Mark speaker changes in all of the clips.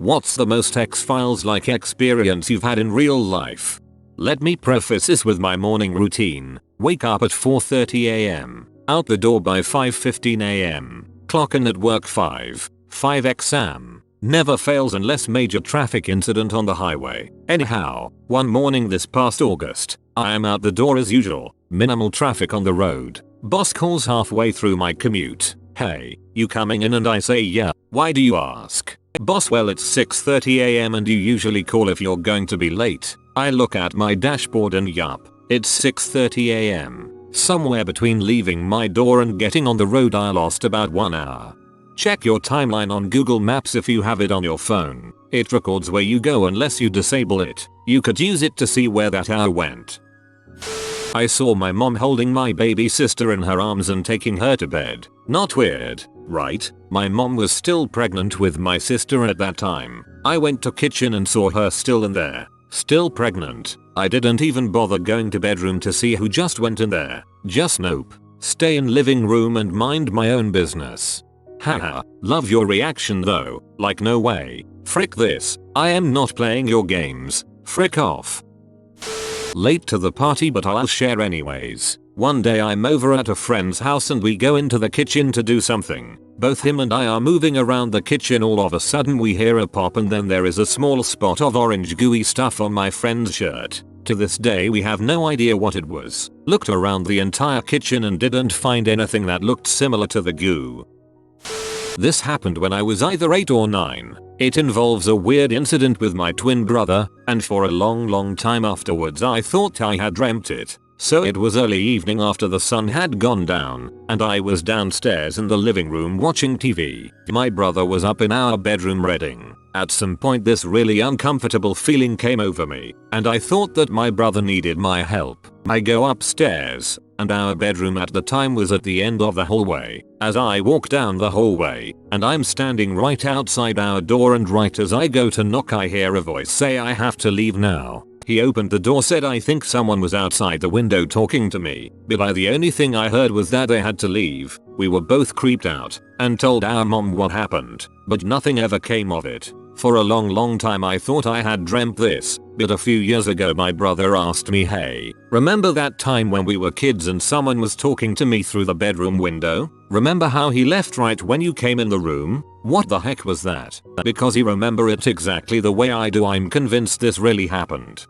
Speaker 1: What's the most X-Files-like experience you've had in real life? Let me preface this with my morning routine. Wake up at 4:30 am, out the door by 5:15 am, clock in at work 5 exam. Never fails unless major traffic incident on the highway. Anyhow, one morning this past August, I am out the door as usual, minimal traffic on the road. Boss calls halfway through my commute. "Hey, you coming in?" And I say yeah. "Why do you ask?" "Boss, well it's 6:30 am and you usually call if you're going to be late." I look at my dashboard and yup, it's 6:30 am. Somewhere between leaving my door and getting on the road I lost about 1 hour. Check your timeline on Google Maps if you have it on your phone. It records where you go unless you disable it. You could use it to see where that hour went. I saw my mom holding my baby sister in her arms and taking her to bed. Not weird, right? My mom was still pregnant with my sister at that time. I went to kitchen and saw her still in there. Still pregnant. I didn't even bother going to bedroom to see who just went in there. Just nope. Stay in living room and mind my own business. Haha, love your reaction though. Like no way. Frick this. I am not playing your games. Frick off. Late to the party but I'll share anyways. One day I'm over at a friend's house and we go into the kitchen to do something. Both him and I are moving around the kitchen. All of a sudden we hear a pop and then there is a small spot of orange gooey stuff on my friend's shirt. To this day we have no idea what it was. Looked around the entire kitchen and didn't find anything that looked similar to the goo. This happened when I was either 8 or 9. It involves a weird incident with my twin brother, and for a long time afterwards I thought I had dreamt it. So it was early evening after the sun had gone down, and I was downstairs in the living room watching TV. My brother was up in our bedroom reading. At some point this really uncomfortable feeling came over me, and I thought that my brother needed my help. I go upstairs, and our bedroom at the time was at the end of the hallway. As I walk down the hallway, and I'm standing right outside our door, and right as I go to knock I hear a voice say I have to leave now. He opened the door, said I think someone was outside the window talking to me, but the only thing I heard was that they had to leave. We were both creeped out, and told our mom what happened, but nothing ever came of it. For a long time I thought I had dreamt this, but a few years ago my brother asked me, "Hey, remember that time when we were kids and someone was talking to me through the bedroom window? Remember how he left right when you came in the room? What the heck was that?" Because he remembered it exactly the way I do, I'm convinced this really happened.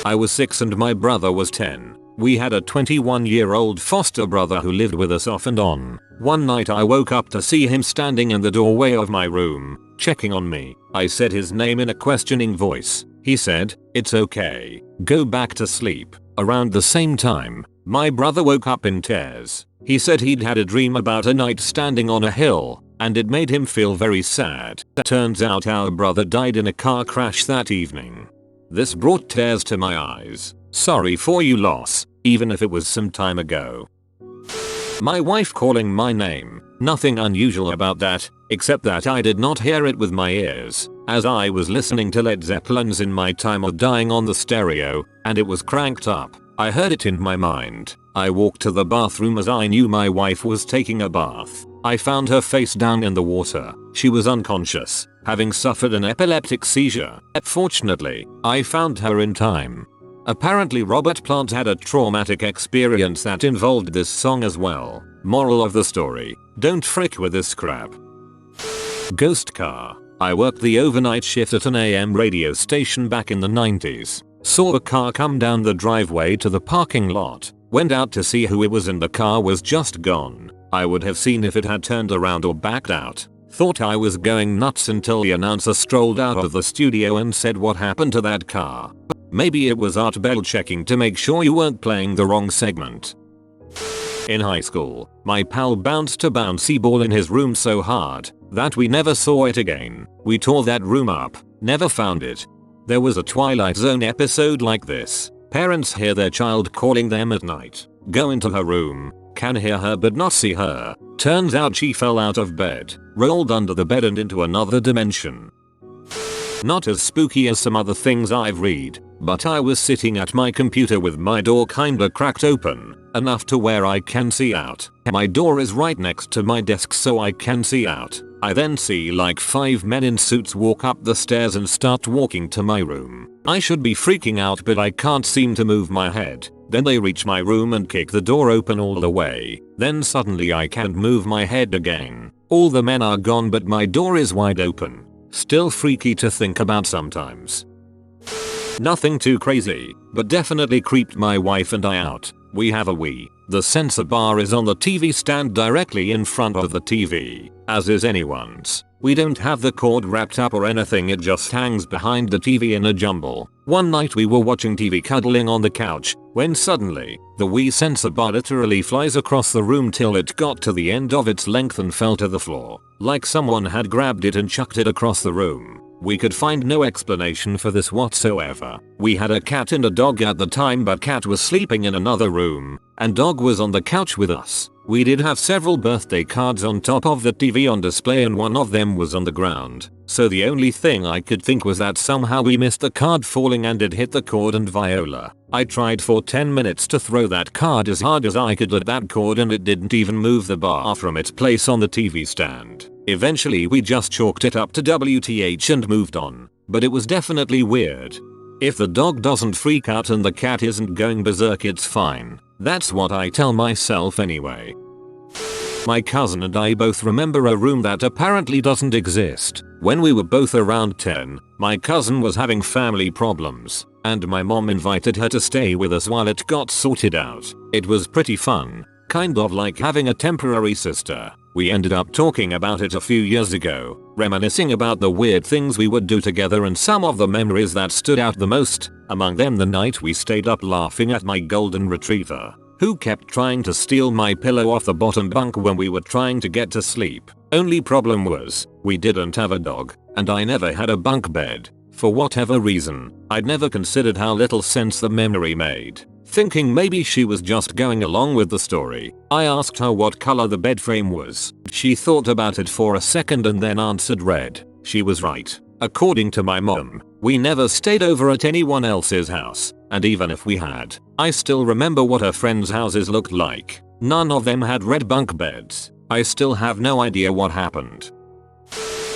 Speaker 1: I was 6 and my brother was 10. We had a 21-year-old foster brother who lived with us off and on. One night I woke up to see him standing in the doorway of my room, checking on me. I said his name in a questioning voice. He said, "It's okay. Go back to sleep." Around the same time, my brother woke up in tears. He said he'd had a dream about a knight standing on a hill, and it made him feel very sad. Turns out our brother died in a car crash that evening. This brought tears to my eyes. Sorry for your loss, even if it was some time ago. My wife calling my name. Nothing unusual about that, except that I did not hear it with my ears, as I was listening to Led Zeppelin's In My Time of Dying on the stereo, and it was cranked up. I heard it in my mind. I walked to the bathroom as I knew my wife was taking a bath. I found her face down in the water. She was unconscious, having suffered an epileptic seizure. Fortunately, I found her in time. Apparently Robert Plant had a traumatic experience that involved this song as well. Moral of the story, don't frick with this crap. Ghost car. I worked the overnight shift at an AM radio station back in the 90s. Saw a car come down the driveway to the parking lot. Went out to see who it was and the car was just gone. I would have seen if it had turned around or backed out. Thought I was going nuts until the announcer strolled out of the studio and said, "What happened to that car?" Maybe it was Art Bell checking to make sure you weren't playing the wrong segment. In high school, my pal bounced a bouncy ball in his room so hard that we never saw it again. We tore that room up, never found it. There was a Twilight Zone episode like this. Parents hear their child calling them at night. Go into her room, can hear her but not see her. Turns out she fell out of bed, rolled under the bed and into another dimension. Not as spooky as some other things I've read, but I was sitting at my computer with my door kinda cracked open, enough to where I can see out. My door is right next to my desk so I can see out. I then see like 5 men in suits walk up the stairs and start walking to my room. I should be freaking out, but I can't seem to move my head. Then they reach my room and kick the door open all the way. Then suddenly I can't move my head again. All the men are gone but my door is wide open. Still freaky to think about sometimes. Nothing too crazy, but definitely creeped my wife and I out. We have a Wii. The sensor bar is on the TV stand directly in front of the TV, as is anyone's. We don't have the cord wrapped up or anything, it just hangs behind the TV in a jumble. One night we were watching TV cuddling on the couch, when suddenly, the Wii sensor bar literally flies across the room till it got to the end of its length and fell to the floor. Like someone had grabbed it and chucked it across the room. We could find no explanation for this whatsoever. We had a cat and a dog at the time, but cat was sleeping in another room, and dog was on the couch with us. We did have several birthday cards on top of the TV on display and one of them was on the ground. So the only thing I could think was that somehow we missed the card falling and it hit the cord and Viola. I tried for 10 minutes to throw that card as hard as I could at that cord and it didn't even move the bar from its place on the TV stand. Eventually we just chalked it up to WTH and moved on. But it was definitely weird. If the dog doesn't freak out and the cat isn't going berserk, it's fine. That's what I tell myself anyway. My cousin and I both remember a room that apparently doesn't exist. When we were both around 10, my cousin was having family problems, and my mom invited her to stay with us while it got sorted out. It was pretty fun, kind of like having a temporary sister. We ended up talking about it a few years ago, reminiscing about the weird things we would do together and some of the memories that stood out the most, among them the night we stayed up laughing at my golden retriever, who kept trying to steal my pillow off the bottom bunk when we were trying to get to sleep. Only problem was, we didn't have a dog, and I never had a bunk bed. For whatever reason, I'd never considered how little sense the memory made. Thinking maybe she was just going along with the story, I asked her what color the bed frame was. She thought about it for a second and then answered red. She was right. According to my mom, we never stayed over at anyone else's house, and even if we had, I still remember what her friends' houses looked like. None of them had red bunk beds. I still have no idea what happened.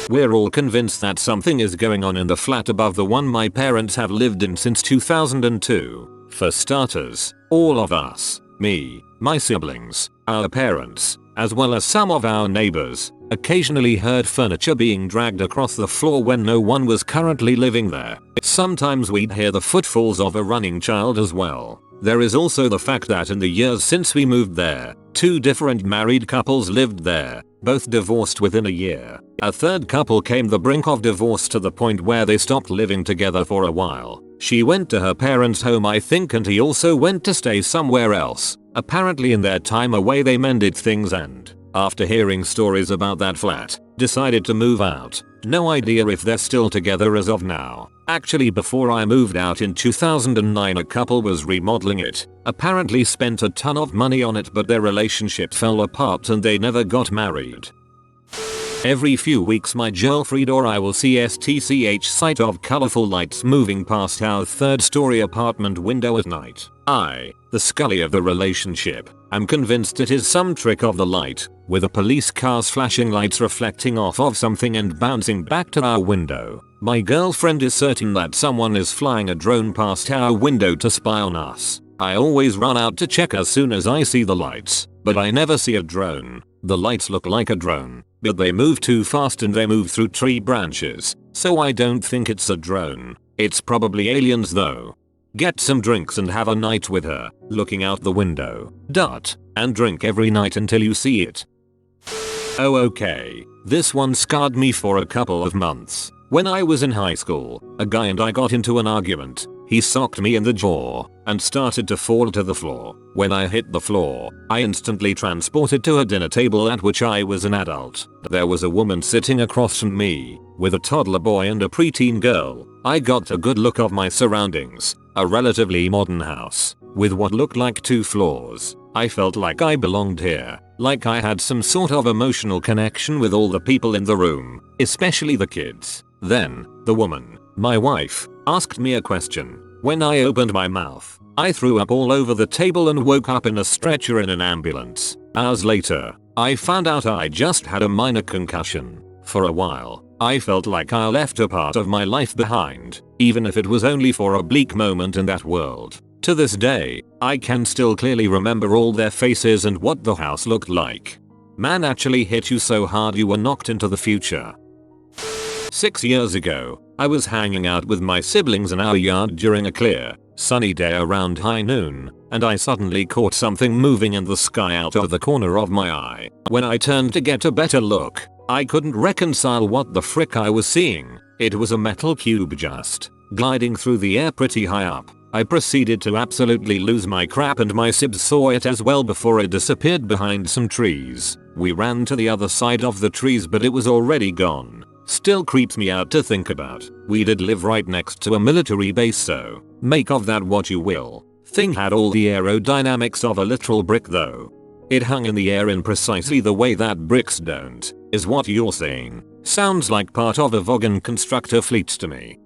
Speaker 1: We're all convinced that something is going on in the flat above the one my parents have lived in since 2002. For starters, all of us, me, my siblings, our parents, as well as some of our neighbors, occasionally heard furniture being dragged across the floor when no one was currently living there. Sometimes we'd hear the footfalls of a running child as well. There is also the fact that in the years since we moved there, 2 different married couples lived there, both divorced within a year. A third couple came the brink of divorce to the point where they stopped living together for a while. She went to her parents' home I think, and he also went to stay somewhere else. Apparently in their time away they mended things and, after hearing stories about that flat, decided to move out. No idea if they're still together as of now. Actually, before I moved out in 2009 a couple was remodeling it, apparently spent a ton of money on it, but their relationship fell apart and they never got married. Every few weeks my girlfriend or I will see STCH sight of colorful lights moving past our 3rd story apartment window at night. I, the Scully of the relationship, am convinced it is some trick of the light, with a police car's flashing lights reflecting off of something and bouncing back to our window. My girlfriend is certain that someone is flying a drone past our window to spy on us. I always run out to check as soon as I see the lights, but I never see a drone. The lights look like a drone, but they move too fast and they move through tree branches, so I don't think it's a drone. It's probably aliens though. Get some drinks and have a night with her, looking out the window. And drink every night until you see it. Oh okay, this one scarred me for a couple of months. When I was in high school, a guy and I got into an argument. He socked me in the jaw and started to fall to the floor. When I hit the floor, I instantly transported to a dinner table at which I was an adult. There was a woman sitting across from me, with a toddler boy and a preteen girl. I got a good look of my surroundings, a relatively modern house, with what looked like 2 floors. I felt like I belonged here, like I had some sort of emotional connection with all the people in the room, especially the kids. Then, the woman, my wife, asked me a question. When I opened my mouth, I threw up all over the table and woke up in a stretcher in an ambulance. Hours later, I found out I just had a minor concussion. For a while, I felt like I left a part of my life behind, even if it was only for a bleak moment in that world. To this day, I can still clearly remember all their faces and what the house looked like. Man actually hit you so hard you were knocked into the future. 6 years ago, I was hanging out with my siblings in our yard during a clear, sunny day around high noon, and I suddenly caught something moving in the sky out of the corner of my eye. When I turned to get a better look, I couldn't reconcile what the frick I was seeing. It was a metal cube just gliding through the air pretty high up. I proceeded to absolutely lose my crap and my sibs saw it as well before it disappeared behind some trees. We ran to the other side of the trees but it was already gone. Still creeps me out to think about. We did live right next to a military base, so make of that what you will. Thing had all the aerodynamics of a literal brick though. It hung in the air in precisely the way that bricks don't, is what you're saying. Sounds like part of a Vogon constructor fleet to me.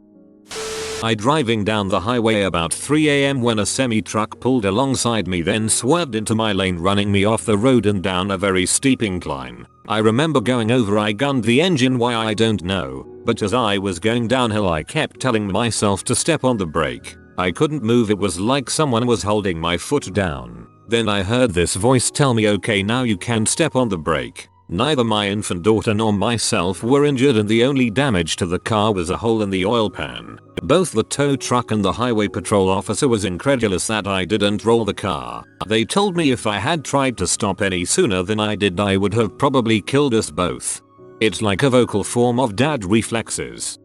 Speaker 1: I driving down the highway about 3 AM when a semi-truck pulled alongside me then swerved into my lane running me off the road and down a very steep incline. I remember going over, I gunned the engine, why I don't know, but as I was going downhill I kept telling myself to step on the brake. I couldn't move, it was like someone was holding my foot down. Then I heard this voice tell me, okay now you can step on the brake. Neither my infant daughter nor myself were injured and the only damage to the car was a hole in the oil pan. Both the tow truck and the highway patrol officer was incredulous that I didn't roll the car. They told me if I had tried to stop any sooner than I did I would have probably killed us both. It's like a vocal form of dad reflexes.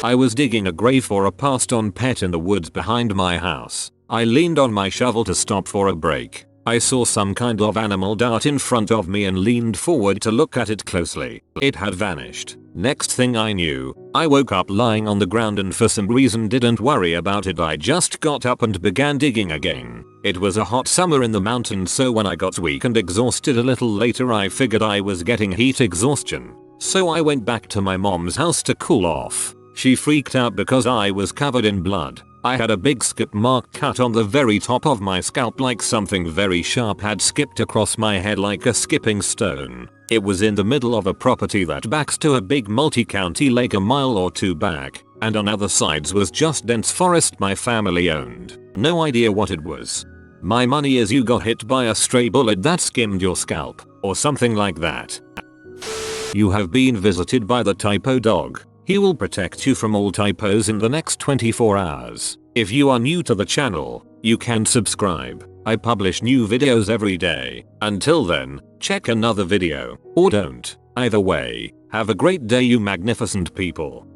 Speaker 1: I was digging a grave for a passed on pet in the woods behind my house. I leaned on my shovel to stop for a break. I saw some kind of animal dart in front of me and leaned forward to look at it closely. It had vanished. Next thing I knew, I woke up lying on the ground and for some reason didn't worry about it. I just got up and began digging again. It was a hot summer in the mountains, so when I got weak and exhausted a little later I figured I was getting heat exhaustion. So I went back to my mom's house to cool off. She freaked out because I was covered in blood. I had a big skip mark cut on the very top of my scalp, like something very sharp had skipped across my head like a skipping stone. It was in the middle of a property that backs to a big multi-county lake a mile or two back, and on other sides was just dense forest my family owned. No idea what it was. My money is you got hit by a stray bullet that skimmed your scalp, or something like that. You have been visited by the typo dog. He will protect you from all typos in the next 24 hours. If you are new to the channel, you can subscribe. I publish new videos every day. Until then, check another video, or don't. Either way, have a great day you magnificent people.